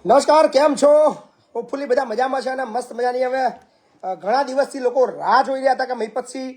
નમસ્કાર, કેમ છો? હોપફુલી બધા મજામાં છે અને મસ્ત મજાની હવે ઘણા દિવસથી લોકો રાહ જોઈ રહ્યા હતા કે મહિપતસિંહ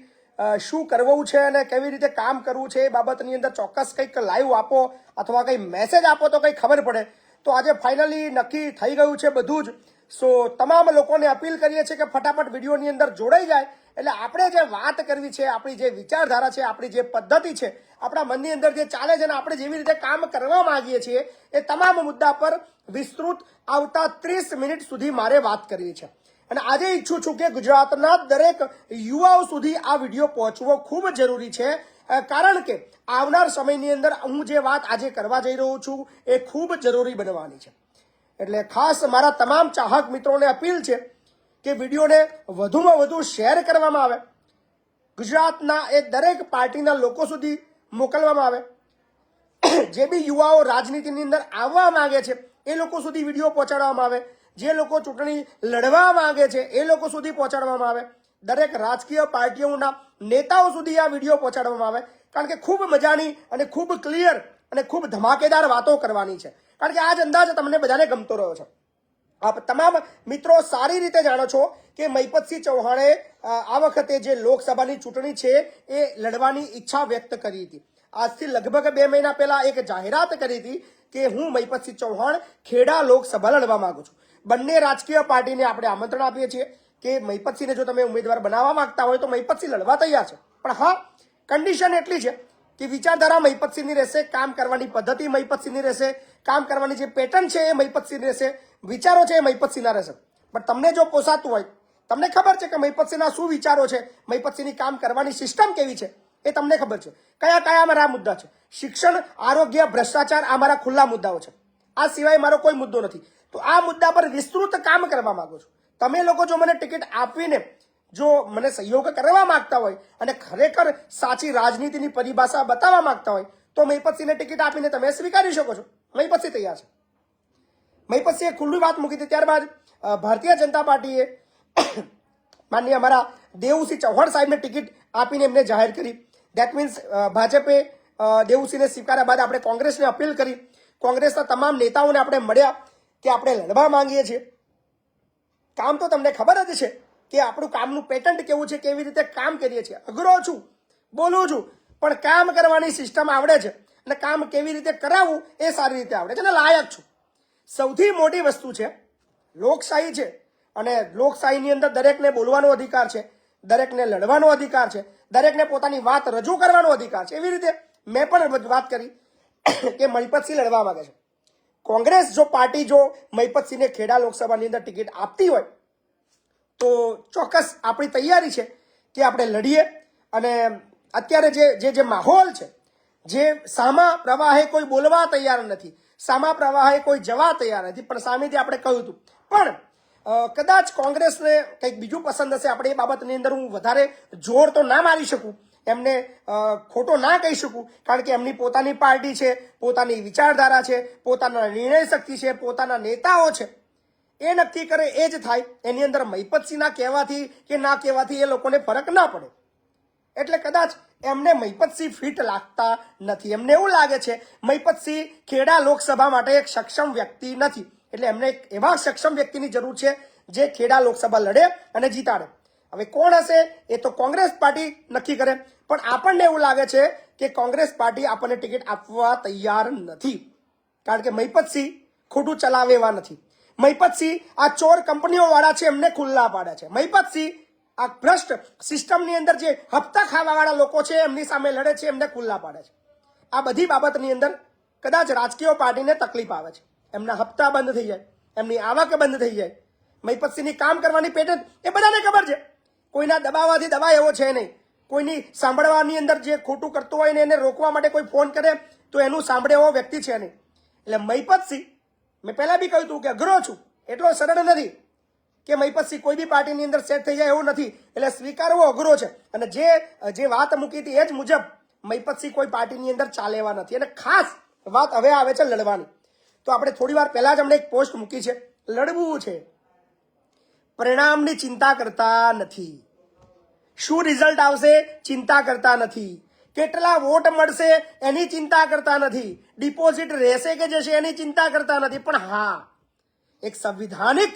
શું કરવું છે અને કેવી રીતે કામ કરવું છે એ બાબતની અંદર ચોક્કસ કંઈક લાઈવ આપો અથવા કંઈ મેસેજ આપો તો કંઈ ખબર પડે. તો આજે ફાઇનલી નક્કી થઈ ગયું છે બધું જ. સો તમામ લોકોને અપીલ કરીએ છીએ કે ફટાફટ વિડીયોની અંદર જોડાઈ જાય એટલે આપણે જે વાત કરવી છે, આપણી જે વિચારધારા છે, આપણી જે પદ્ધતિ છે, આપણા મનની અંદર જે ચાલે છે અને આપણે જેવી રીતે કામ કરવા માંગીએ છીએ એ તમામ મુદ્દા પર વિસ્તૃત આવતા 30 મિનિટ સુધી મારે વાત કરવી છે. અને આજે ઈચ્છું છું કે ગુજરાતના દરેક યુવાઓ સુધી આ વિડીયો પહોંચવો ખૂબ જરૂરી છે, કારણ કે આવનાર સમયની અંદર હું જે વાત આજે કરવા જઈ રહ્યો છું એ ખૂબ જરૂરી બનવાની છે. એટલે ખાસ મારા તમામ ચાહક મિત્રોને અપીલ છે કે વિડીયોને વધુમાં વધુ શેર કરવામાં આવે, ગુજરાતના એ દરેક પાર્ટીના લોકો સુધી મોકલવામાં આવે. જે બી યુવાઓ રાજનીતિની અંદર આવવા માંગે છે એ લોકો સુધી વિડીયો પહોંચાડવામાં આવે. જે લોકો ચૂંટણી લડવા માંગે છે એ લોકો સુધી પહોંચાડવામાં આવે. દરેક રાજકીય પાર્ટીઓના નેતાઓ સુધી આ વિડીયો પહોંચાડવામાં આવે, કારણ કે ખૂબ મજાની અને ખૂબ ક્લિયર અને ખૂબ ધમાકેદાર વાતો કરવાની છે. કારણ કે આ જ અંદાજ તમને બધાને ગમતો રહ્યો છે. આપ તમામ મિત્રો સારી રીતે જાણો છો કે મહિપતસિંહ ચૌહાણે આ વખતે જે લોકસભાની ચૂંટણી છે એ લડવાની ઈચ્છા વ્યક્ત કરી હતી. આજથી લગભગ 2 મહિના પહેલા એક જાહેરાત કરી હતી કે હું મહિપતસિંહ ચૌહાણ ખેડા લોકસભા લડવા માંગુ છું. બંને રાજકીય પાર્ટીને આપણે આમંત્રણ આપીએ છીએ કે મહિપતસિંહને જો તમે ઉમેદવાર બનાવવા માંગતા હોય તો મહિપતસિંહ લડવા તૈયાર છે. પણ હા, કન્ડિશન એટલી છે કે વિચારધારા મહિપતસિંહની રહેશે, કામ કરવાની પદ્ધતિ મહિપતસિંહની રહેશે, કામ કરવાની જે પેટર્ન છે એ મહિપતસિંહની રહેશે, વિચારો છે એ મહિપતસિંહના રહેશે. પણ તમને જો પોસાતું હોય, તમને ખબર છે કે મહિપતસિંહના શું વિચારો છે, મહિપતસિંહની કામ કરવાની સિસ્ટમ કેવી છે, એ તમને ખબર છે. કયા કયા અમારા મુદ્દા છે? શિક્ષણ, આરોગ્ય, ભ્રષ્ટાચાર, આ મારા ખુલ્લા મુદ્દાઓ છે. આ સિવાય મારો કોઈ મુદ્દો નથી. તો આ મુદ્દા પર વિસ્તૃત કામ કરવા માંગુ છું. તમે લોકો જો મને ટિકિટ આપીને જો મને સહયોગ કરવા માંગતા હોય અને ખરેખર સાચી રાજનીતિની પરિભાષા બતાવવા માંગતા હોય તો મહિપતસિંહને ટિકિટ આપીને તમે સ્વીકારી શકો છો. મહિપતસિંહ તૈયાર છે. મહિપતસિંહે ખુલ્લી વાત મૂકી હતી. ત્યારબાદ ભારતીય જનતા પાર્ટીએ માનનીય અમારા દેવુસિંહ ચૌહાણ સાહેબને ટિકિટ આપીને એમને જાહેર કરી. દેટ મીન્સ ભાજપે દેવુસિંહને સ્વીકાર્યા બાદ આપણે કોંગ્રેસને અપીલ કરી. કોંગ્રેસના તમામ નેતાઓને આપણે મળ્યા કે આપણે લડવા માંગીએ છીએ. કામ તો તમને ખબર જ છે કે આપણું કામનું પેટર્ન કેવું છે, કેવી રીતે કામ કરીએ છીએ. અઘરો છું, બોલું છું, પણ કામ કરવાની સિસ્ટમ આવડે છે અને કામ કેવી રીતે કરાવવું એ સારી રીતે આવડે છે અને લાયક છું. સૌથી મોટી વસ્તુ છે લોકશાહી છે અને લોકશાહીની અંદર દરેકને બોલવાનો અધિકાર છે, દરેકને લડવાનો અધિકાર છે, દરેકને પોતાની વાત રજૂ કરવાનો અધિકાર છે. એવી રીતે મેં પણ વાત કરી કે મહિપતસિંહ લડવા માંગે છે. કોંગ્રેસ જો પાર્ટી જો મહિપતસિંહને ખેડા લોકસભાની અંદર ટિકિટ આપતી હોય તો ચોક્કસ આપણી તૈયારી છે કે આપણે લડીએ. અને અત્યારે જે માહોલ છે, જે સામા પ્રવાહે કોઈ બોલવા તૈયાર નથી, સામા પ્રવાહે કોઈ જવા તૈયાર નથી, પણ સામેથી આપણે કહ્યું હતું. પણ કદાચ કોંગ્રેસને કંઈક બીજું પસંદ હશે. આપણે એ બાબતની અંદર હું વધારે જોર તો ના મારી શકું, એમને ખોટો ના કહી શકું, કારણ કે એમની પોતાની પાર્ટી છે, પોતાની વિચારધારા છે, પોતાના નિર્ણય શક્તિ છે, પોતાના નેતાઓ છે. એ નક્કી કરે એ જ થાય. એની અંદર મહિપતસિંહના કહેવાથી કે ના કહેવાથી એ લોકોને ફરક ના પડે. એટલે કદાચ એમને મહિપતસિંહ ફિટ લાગતા નથી. એમને એવું લાગે છે મહિપતસિંહ ખેડા લોકસભા માટે એક સક્ષમ વ્યક્તિ નથી. એટલે એમને એક એવા સક્ષમ વ્યક્તિની જરૂર છે જે ખેડા લોકસભા લડે અને જીતાડે. હવે કોણ હશે એ તો કોંગ્રેસ પાર્ટી નક્કી કરે, પણ આપણને એવું લાગે છે કે કોંગ્રેસ પાર્ટી આપણને ટિકિટ આપવા તૈયાર નથી, કારણ કે મહિપતસિંહ ખોટું ચલાવે એવા નથી. મહિપતસિંહ આ ચોર કંપનીઓ વાળા છે એમને ખુલ્લા પાડે છે. મહિપતસિંહ આ ભ્રષ્ટ સિસ્ટમની અંદર જે હપ્તા ખાવા વાળા લોકો છે એમની સામે લડે છે, એમને ખુલ્લા પાડે છે. આ બધી બાબતની અંદર કદાચ રાજકીય પાર્ટીને તકલીફ આવે છે. એમના હપ્તા બંધ થઈ જાય, એમની આવક બંધ થઈ જાય. મહિપતસિંહની કામ કરવાની પેટર્ન એ બધાને ખબર છે. કોઈના દબાવવાથી દબા એવો છે નહીં. કોઈની સાંભળવાની અંદર જે ખોટું કરતું હોય ને એને રોકવા માટે કોઈ ફોન કરે તો એનું સાંભળે એવો વ્યક્તિ છે નહીં. એટલે મહિપતસિંહ, મેં પહેલા બી કહ્યું હતું કે અઘરો છું, એટલો સરળ નથી કે મહિપતસિંહ કોઈ બી પાર્ટીની અંદર સેટ થઈ જાય એવું નથી. એટલે સ્વીકારવો અઘરો છે. અને જે વાત મૂકી હતી એ જ મુજબ મહિપતસિંહ કોઈ પાર્ટીની અંદર ચાલે એવા નથી. અને ખાસ વાત હવે આવે છે લડવાની. તો આપણે થોડી વાર પહેલા જ અમને એક પોસ્ટ મૂકી છે, લડવું છે, પરિણામની ચિંતા કરતા નથી, શું રિઝલ્ટ આવશે ચિંતા કરતા નથી, કેટલા વોટ મળશે એની ચિંતા કરતા નથી, ડિપોઝિટ રહેશે કે જશે એની ચિંતા કરતા નથી. પણ હા, એક સંવિધાનિક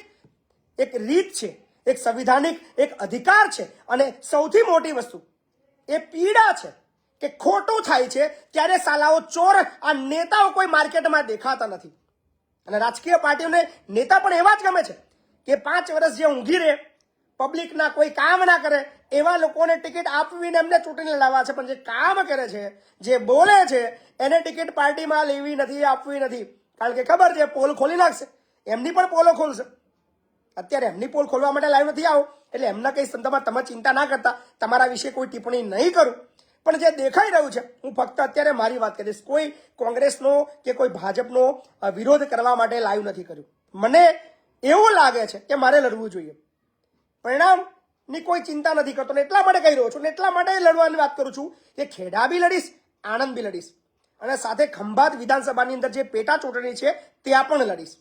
એક રીત છે, એક સંવિધાનિક એક અધિકાર છે. અને સૌથી મોટી વસ્તુ એ પીડા છે કે ખોટું થાય છે ત્યારે સાલાઓ ચોર આ નેતાઓ કોઈ માર્કેટમાં દેખાતા નથી. અને રાજકીય પાર્ટીઓને નેતા પણ એવા જ ગમે છે કે 5 વર્ષ જે ઊંઘી રહે, પબ્લિકના કોઈ કામ ના કરે એવા લોકોને ટિકિટ આપવીને એમને ચૂંટણી લડાવવા છે. પણ જે કામ કરે છે, જે બોલે છે, એને ટિકિટ પાર્ટીમાં લેવી નથી, આપવી નથી. કારણ કે ખબર છે પોલ ખોલી નાખશે, એમની પણ પોલો ખોલશે. અત્યારે એમની પોલ ખોલવા માટે લાઈવ નથી આવો એટલે એમના કઈ સંદર્ભમાં તમે ચિંતા ના કરતા, તમારા વિશે કોઈ ટિપ્પણી નહીં કરું. પણ જે દેખાઈ રહ્યું છે, હું ફક્ત અત્યારે મારી વાત કરીશ. કોઈ કોંગ્રેસનો કે કોઈ ભાજપનો વિરોધ કરવા માટે લાઈવ નથી કર્યું. મને એવું લાગે છે કે મારે લડવું જોઈએ. પરિણામની કોઈ ચિંતા નથી કરતો ને એટલા માટે કહી રહ્યો છું ને એટલા માટે લડવાની વાત કરું છું કે ખેડા બી લડીશ, આણંદ બી લડીશ અને સાથે ખંભાત વિધાનસભાની અંદર જે પેટા ચૂંટણી છે ત્યાં પણ લડીશ.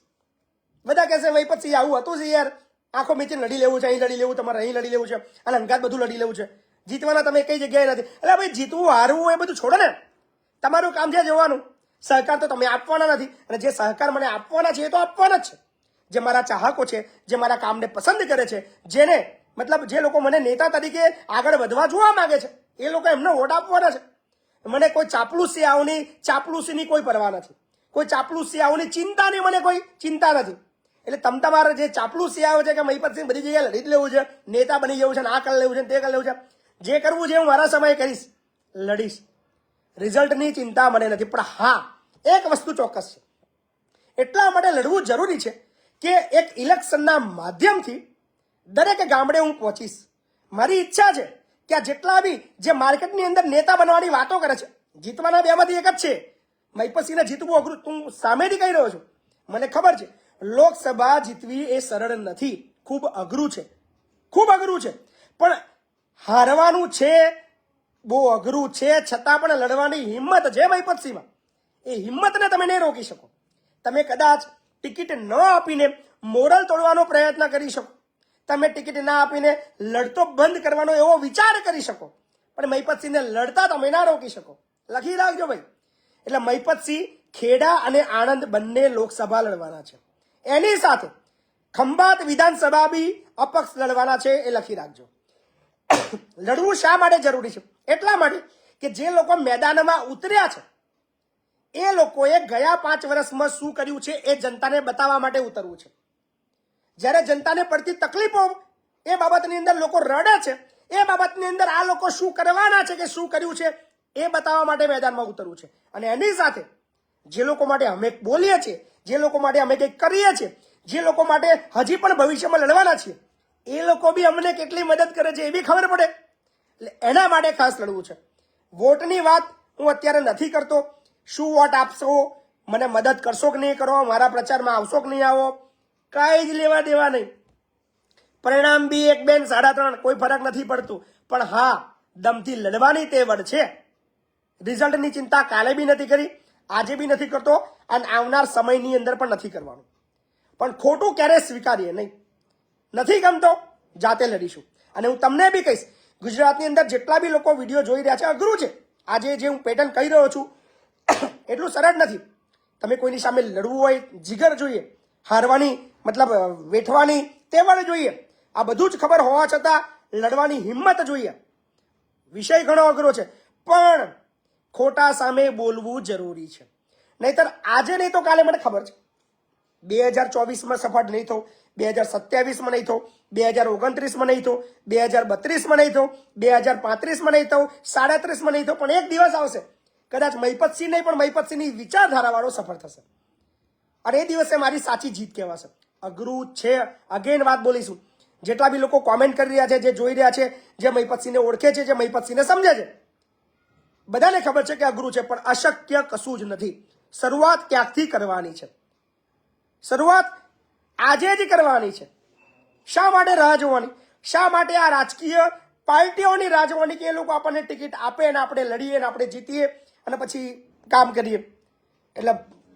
બધા કહેશે વૈપતસિંહ આવું હતું છે યાર, આંખો મીચીને લડી લેવું છે, અહીં લડી લેવું, તમારે અહીં લડી લેવું છે અને અંગાત બધું લડી લેવું છે, જીતવાના તમે કઈ જગ્યાએ નથી. એટલે ભાઈ જીતવું હારવું એ બધું છોડો ને, તમારું કામ છે જોવાનું. સહકાર તો તમે આપવાના નથી અને જે સહકાર મને આપવાના છે એ તો આપવાના જ છે. જે મારા ચાહકો છે, જે મારા કામને પસંદ કરે છે, જેને મતલબ જે લોકો મને નેતા તરીકે આગળ વધવા જોવા માંગે છે, એ લોકો એમને વોટ આપવાના છે. મને કોઈ ચાપલુસીની કોઈ પરવા નથી, કોઈ ચાપલુસિયાઓની ચિંતાની મને કોઈ ચિંતા નથી. એટલે તમારે જે ચાપલુસિયાઓ છે કે મહિપતસિંહ બધી જગ્યાએ લડી જ લેવું છે, નેતા બની જવું છે, આ કરી લેવું છે, તે કરી લેવું છે, જે કરવું છે હું મારા સમયે કરીશ, લડીશ. રિઝલ્ટની ચિંતા મને નથી. પણ હા, એક વસ્તુ ચોક્કસ છે, એટલા માટે લડવું જરૂરી છે કે એક ઇલેક્શનના માધ્યમથી દરેક ગામડે હું પહોંચીશ. મારી ઈચ્છા છે કે આ જેટલા બી જે માર્કેટની અંદર નેતા બનવાની વાતો કરે છે, જીતવાના બેમાંથી એક જ છે. મહિપતસિંહને જીતવું અઘરું, તું સામેથી કહી રહ્યો છું, મને ખબર છે. લોકસભા જીતવી એ સરળ નથી, ખૂબ અઘરું છે, ખૂબ અઘરું છે. પણ હારવાનું છે, બહુ અઘરું છે, છતાં પણ લડવાની હિંમત છે મહિપતસિંહમાં. એ હિંમતને તમે નહીં રોકી શકો. તમે કદાચ ટિકિટ ન આપીને મોરલ તોડવાનો પ્રયત્ન કરી શકો, તમે ટિકિટ ના આપીને લડતો બંધ કરવાનો એવો વિચાર કરી શકો, પણ મહિપતસિંહને લડતા તમે ના રોકી શકો. લખી રાખજો ભાઈ. એટલે મહિપતસિંહ ખેડા અને આણંદ બંને લોકસભા લડવાના છે. એની સાથે ખંભાત વિધાનસભા બી અપક્ષ લડવાના છે, એ લખી રાખજો. લડવું શા માટે જરૂરી છે? એટલા માટે કે જે લોકો મેદાનમાં ઉતર્યા છે એ લોકોએ ગયા 5 વર્ષમાં શું કર્યું છે એ જનતાને બતાવવા માટે ઉતરવું છે. જ્યારે જનતાને પડતી તકલીફો એ બાબતની અંદર લોકો રડે છે, એ બાબતની અંદર આ લોકો શું કરવાના છે કે શું કર્યું છે એ બતાવવા માટે મેદાનમાં ઉતરવું છે. અને એની સાથે જે લોકો માટે અમે બોલીએ છીએ, જે લોકો માટે અમે કંઈક કરીએ છીએ, જે લોકો માટે હજી પણ ભવિષ્યમાં લડવાના છીએ, એ લોકો બી અમને કેટલી મદદ કરે છે એ બી ખબર પડે. એટલે એના માટે ખાસ લડવું છે. વોટની વાત હું અત્યારે નથી કરતો. શું વોટ આપશો, મને મદદ કરશો કે નહીં કરો, મારા પ્રચારમાં આવશો કે નહીં આવો, કાંઈ જ લેવા દેવા નહીં. પરિણામ બી 1, 2, 3.5 કોઈ ફરક નથી પડતું. પણ હા, દમથી લડવાની તેવડ છે. રિઝલ્ટની ચિંતા કાલે બી નથી કરી, આજે બી નથી કરતો અને આવનાર સમયની અંદર પણ નથી કરવાનું. પણ ખોટું ક્યારેય સ્વીકારીએ નહીં. નથી ગમતો, જાતે લડીશું. અને હું તમને બી કહીશ, ગુજરાતની અંદર જેટલા બી લોકો વિડીયો જોઈ રહ્યા છે, અઘરું છે. આજે જે હું પેટર્ન કહી રહ્યો છું એટલું સરળ નથી. તમે કોઈની સામે લડવું હોય, જીગર જોઈએ, હારવાની મતલબ વેઠવાની તેવડ જોઈએ, આ બધું જ ખબર હોવા છતાં લડવાની હિંમત જોઈએ. વિષય ઘણો અઘરો છે, પણ ખોટા સામે બોલવું જરૂરી છે. નહીતર આજે નહીં તો કાલે મને ખબર છે 2024માં સફળ નહીં થવું, 2027માં નહીં થવું, 2029માં નહીં થવું, 2032માં નહીં થવું, 2035માં નહીં થવું, 37માં નહીં થવું, પણ એક દિવસ આવશે કદાચ મહિપતસિંહ નહીં પણ મહિપતસિંહની વિચારધારાવાળો સફળ થશે અને એ દિવસે મારી સાચી જીત કહેવાશે. અઘરું છે. અગેન વાત બોલીશું. જેટલા બી લોકો કોમેન્ટ કરી રહ્યા છે, જે જોઈ રહ્યા છે, જે મહિપતસિંહને ઓળખે છે, જે મહિપતસિંહને સમજે છે, બધાને ખબર છે કે અઘરું છે, પણ અશક્ય કશું જ નથી. શરૂઆત ક્યાંકથી કરવાની છે, શરૂઆત આજે જ કરવાની છે. શા માટે રાહ જોવાની? શા માટે આ રાજકીય પાર્ટીઓની રાહ જોવાની કે એ લોકો આપણને ટિકિટ આપે અને આપણે લડીએ અને આપણે જીતીએ અને પછી કામ કરીએ? એટલે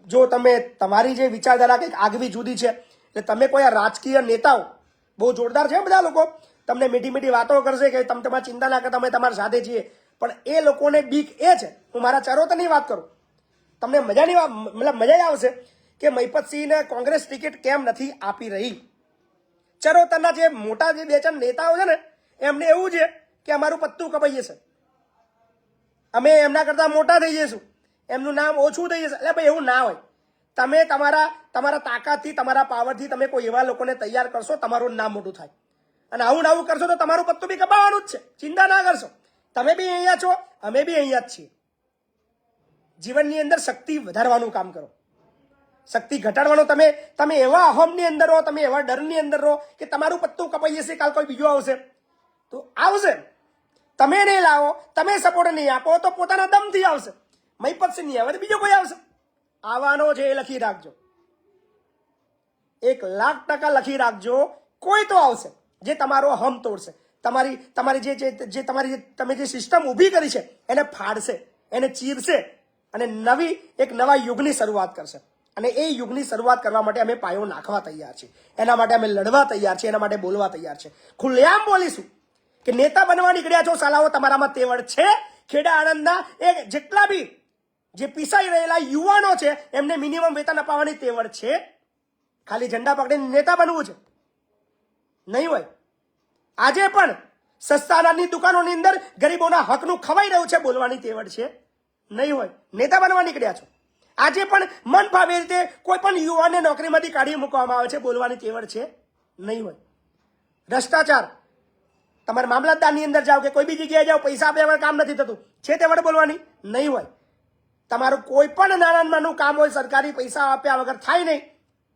જો તમે તમારી જે વિચારધારા કંઈક આગવી જુદી છે, એટલે તમે કોઈ આ રાજકીય નેતાઓ બહુ જોરદાર છે, બધા લોકો તમને મીઠી મીઠી વાતો કરશે કે તમે તમારી ચિંતા ના કરતા, અમે તમારી સાથે છીએ, પણ એ લોકોને બીક એ છે, હું મારા ચરોતરની વાત કરું, તમને મજાની વાત મતલબ મજા આવશે કે મહિપતસિંહને કોંગ્રેસ ટિકિટ કેમ નથી આપી રહી. ચરોતરના જે મોટા જે 2-4 નેતાઓ છે ને એમને એવું છે કે અમારું પત્તું કપાઈએ છે, અમે એમના કરતા મોટા થઈ જઈશું, એમનું નામ ઓછું થઈ જશે. એટલે ભાઈ એવું ના હોય. તમે તમારા તાકાતથી, તમારા પાવરથી તમે કોઈ એવા લોકોને તૈયાર કરશો, તમારું નામ મોટું થાય. અને આવું આવું કરશો તો તમારું પત્તું બી કપાવવાનું જ છે. ચિંતા ના કરશો. તમે બી અહીંયા છો, અમે બી અહીંયા જ છીએ. જીવનની અંદર શક્તિ વધારવાનું કામ કરો, શક્તિ ઘટાડવાનો. તમે એવા અહમની અંદર રહો, તમે એવા ડરની અંદર રહો કે તમારું પત્તું કપાઈ જશે, કાલ કોઈ બીજું આવશે તો આવશે. તમે નહીં લાવો, તમે સપોર્ટ નહીં આપો તો પોતાના દમથી આવશે. મહિપતસિંહ નહીં આવે તો બીજો કોઈ આવશે. આવવાનો છે એ લખી રાખજો, 1,00,000% લખી રાખજો. કોઈ તો આવશે જે તમારો હમ તોડશે, તમે જે સિસ્ટમ ઊભી કરી છે એને ફાડશે, એને ચીરશે અને નવા યુગની શરૂઆત કરશે. અને એ યુગની શરૂઆત કરવા માટે અમે પાયો નાખવા તૈયાર છીએ, એના માટે અમે લડવા તૈયાર છીએ, એના માટે બોલવા તૈયાર છે. ખુલ્લેઆમ બોલીશું કે નેતા બનવા નીકળ્યા છો સાલાઓ, તમારામાં તેવડ છે. ખેડા આણંદના એ જેટલા બી જે પીસાઈ રહેલા યુવાનો છે એમને મિનિમમ વેતન અપાવવાની તેવડ છે. ખાલી ઝંડા પકડીને નેતા બનવું છે નહીં હોય. આજે પણ સસ્તા અનાજની દુકાનોની અંદર ગરીબોના હકનું ખવાઈ રહ્યું છે, બોલવાની તેવડ છે નહીં હોય. નેતા બનવા નીકળ્યા છો. આજે પણ મન ભાવે રીતે કોઈ પણ યુવાનને નોકરીમાંથી કાઢી મૂકવામાં આવે છે, બોલવાની તેવડ છે નહીં હોય. ભ્રષ્ટાચાર, તમારે મામલતદારની અંદર જાઓ કે કોઈ બી જગ્યાએ જાઓ, પૈસા આપ્યા વગર કામ નથી થતું, છે તેવડ બોલવાની નહીં હોય. તમારું કોઈ પણ નાનાનું કામ હોય સરકારી પૈસા આપ્યા વગર થાય નહીં,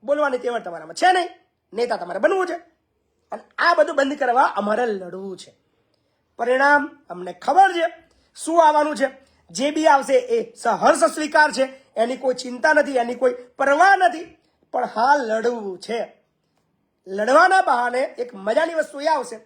બોલવાની તેવડ તમારામાં છે નહીં. નેતા તમારે બનવું છે અને આ બધું બંધ કરવા અમારે લડવું છે. પરિણામ અમને ખબર છે શું આવવાનું છે. જે બી આવશે એ સહર્ષ સ્વીકાર છે, એની કોઈ ચિંતા નથી, એની કોઈ પરવા નથી. પણ હા, લડવું છે. લડવાના બહાને એક મજાની વસ્તુ એ આવશે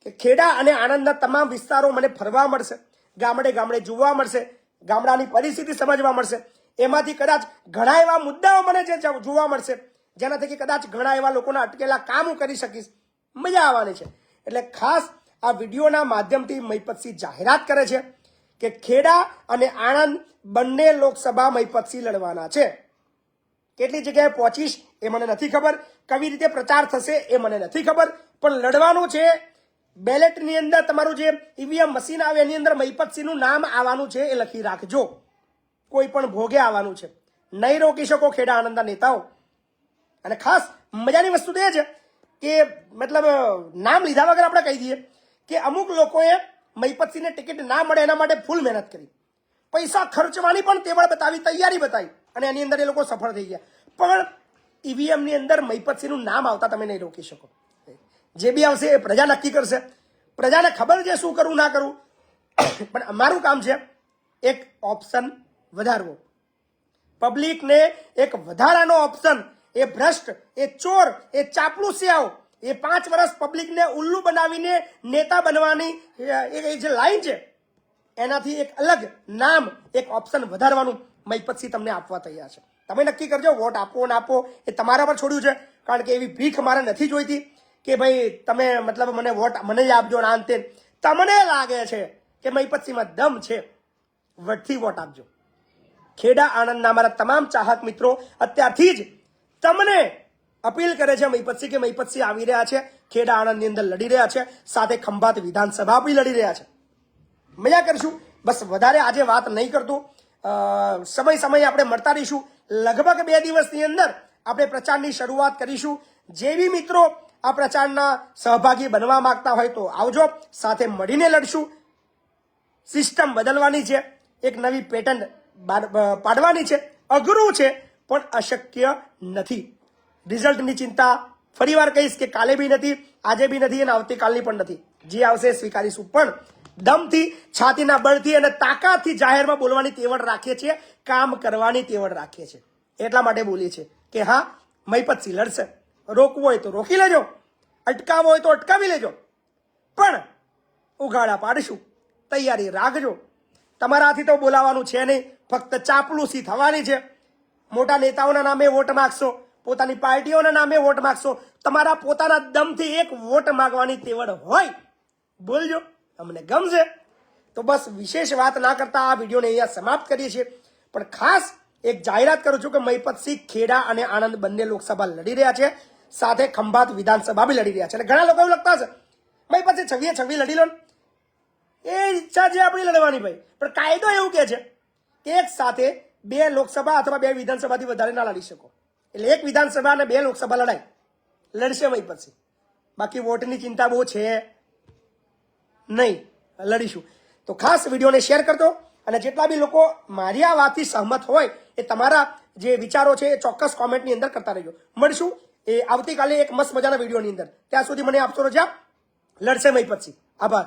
કે ખેડા અને આણંદના તમામ વિસ્તારો મને ફરવા મળશે, ગામડે ગામડે જોવા મળશે, ગામડાની પરિસ્થિતિ સમજવા મળશે. એમાંથી કદાચ ઘણા એવા મુદ્દાઓ મને જે જોવા મળશે જેનાથી કદાચ ઘણા એવા લોકોના અટકેલા કામ હું કરી શકીશ. મજા આવવાની છે. એટલે ખાસ આ વિડીયોના માધ્યમથી મહિપતસિંહ જાહેરાત કરે છે કે ખેડા અને આણંદ બંને લોકસભા મહિપતસિંહ લડવાના છે. કેટલી જગ્યાએ પહોંચીશ એ મને નથી ખબર, કેવી રીતે પ્રચાર થશે એ મને નથી ખબર, પણ લડવાનું છે. બેલેટની અંદર તમારું જે ઈવીએમ મશીન આવે એની અંદર મહિપતસિંહનું નામ આવવાનું છે, એ લખી રાખજો. કોઈ પણ ભોગે આવવાનું છે. નહીં રોકી શકો ખેડા આણંદના નેતાઓ. અને ખાસ મજાની વસ્તુ તો એ છે કે મતલબ નામ લીધા વગર આપણે કહી દઈએ કે અમુક લોકોએ મહિપતસિંહને ટિકિટ ના મળે એના માટે ફૂલ મહેનત કરી, પૈસા ખર્ચવાની પણ તેવડ બતાવી, તૈયારી બતાવી અને એની અંદર એ લોકો સફળ થઈ ગયા. પણ ઈવીએમની અંદર મહિપતસિંહનું નામ આવતા તમે નહીં રોકી શકો. જે બી આવશે એ પ્રજા નક્કી કરશે. પ્રજાને ખબર છે શું કરવું ના કરવું. પણ અમારું કામ છે એક ઓપ્શન વધારવો, પબ્લિકને એક વધારાનો ઓપ્શન. એ ભ્રષ્ટ, એ ચોર, એ ચાપલુસિયાઓ, એ 5 વર્ષ પબ્લિકને ઉલ્લુ બનાવીને નેતા બનવાની એ જે લાઈન છે એનાથી એક અલગ નામ, એક ઓપ્શન વધારવાનું મહિપતસિંહ તમને આપવા તૈયાર છે. તમે નક્કી કરજો, વોટ આપો ના આપો એ તમારા પર છોડ્યું છે. કારણ કે એવી ભીખ મારે નથી જોઈતી કે ભાઈ તમે મતલબ મને વોટ મને જ આપજો ના અંતે. તમને લાગે છે કે મહિપતસિંહમાં દમ છે, વટથી વોટ આપજો. ખેડા આણંદના અમારા તમામ ચાહક મિત્રો અત્યારથી જ તમને અપીલ કરે છે મહિપતસિંહ કે મહિપતસિંહ આવી રહ્યા છે, ખેડા આણંદની અંદર લડી રહ્યા છે, સાથે ખંભાત વિધાનસભા બી લડી રહ્યા છે. મજા કરશું. બસ વધારે આજે વાત નહીં કરતું. સમય આપણે મળતા રહીશું. લગભગ 2 દિવસની અંદર આપણે પ્રચારની શરૂઆત કરીશું. જે બી મિત્રો આ પ્રચારના સહભાગી બનવા માંગતા હોય તો આવજો, સાથે મળીને લડશું. સિસ્ટમ બદલવાની છે, એક નવી પેટર્ન પાડવાની છે. અઘરું છે પણ અશક્ય નથી. રિઝલ્ટની ચિંતા ફરીવાર કહીશ કે કાલે બી નથી, આજે બી નથી અને આવતીકાલની પણ નથી. જે આવશે સ્વીકારીશું. પણ દમથી, છાતીના બળથી અને તાકાતથી જાહેરમાં બોલવાની તેવડ રાખીએ છીએ, કામ કરવાની તેવડ રાખીએ છીએ. એટલા માટે બોલીએ છીએ કે હા, મહિપતસિંહ લડશે. રોકવું હોય તો રોકી લેજો, અટકાવવો હોય તો અટકાવી લેજો, પણ ઉઘાડા પાડીશું. તૈયારી રાખજો. તમારાથી તો બોલાવાનું છે નહીં, ફક્ત ચાપલુસી થવાની છે. મોટા નેતાઓના નામે વોટ માગશો, પોતાની પાર્ટીઓના નામે વોટ માગશો. તમારા પોતાના દમથી એક વોટ માગવાની તેવડ હોય, બોલજો, અમને ગમશે. તો બસ વિશેષ વાત ના કરતા આ વિડીયોને અહીંયા સમાપ્ત કરીએ છીએ. પણ ખાસ એક જાહેરાત કરું છું કે મહિપતસિંહ ખેડા અને આણંદ બંને લોકસભા લડી રહ્યા છે, સાથે ખંભાત વિધાનસભા બી લડી રહ્યા છે. અને ઘણા લોકો એવું લગતા હશે મહિપતસિંહ 26 લડી લો ને, એ ઈચ્છા છે આપણી લડવાની ભાઈ, પણ કાયદો એવું કહે છે કે એક સાથે 2 લોકસભા અથવા 2 વિધાનસભાથી વધારે ના લડી શકો. એટલે 1 વિધાનસભા અને 2 લોકસભા લડાય લડશે મહિપતસિંહ. બાકી વોટની ચિંતા બહુ છે નહીં, લડીશું. તો ખાસ વિડીયોને શેર કરજો, અને જેટલા બી લોકો મારી આ વાતથી સહમત હોય એ તમારા જે વિચારો છે એ ચોક્કસ કોમેન્ટની અંદર કરતા રહેજો. મળશું એ આવતીકાલે એક મસ્ત મજાના વિડીયોની અંદર. ત્યાં સુધી મને આપશો રજા. લડશે મહિપતસિંહ. આભાર.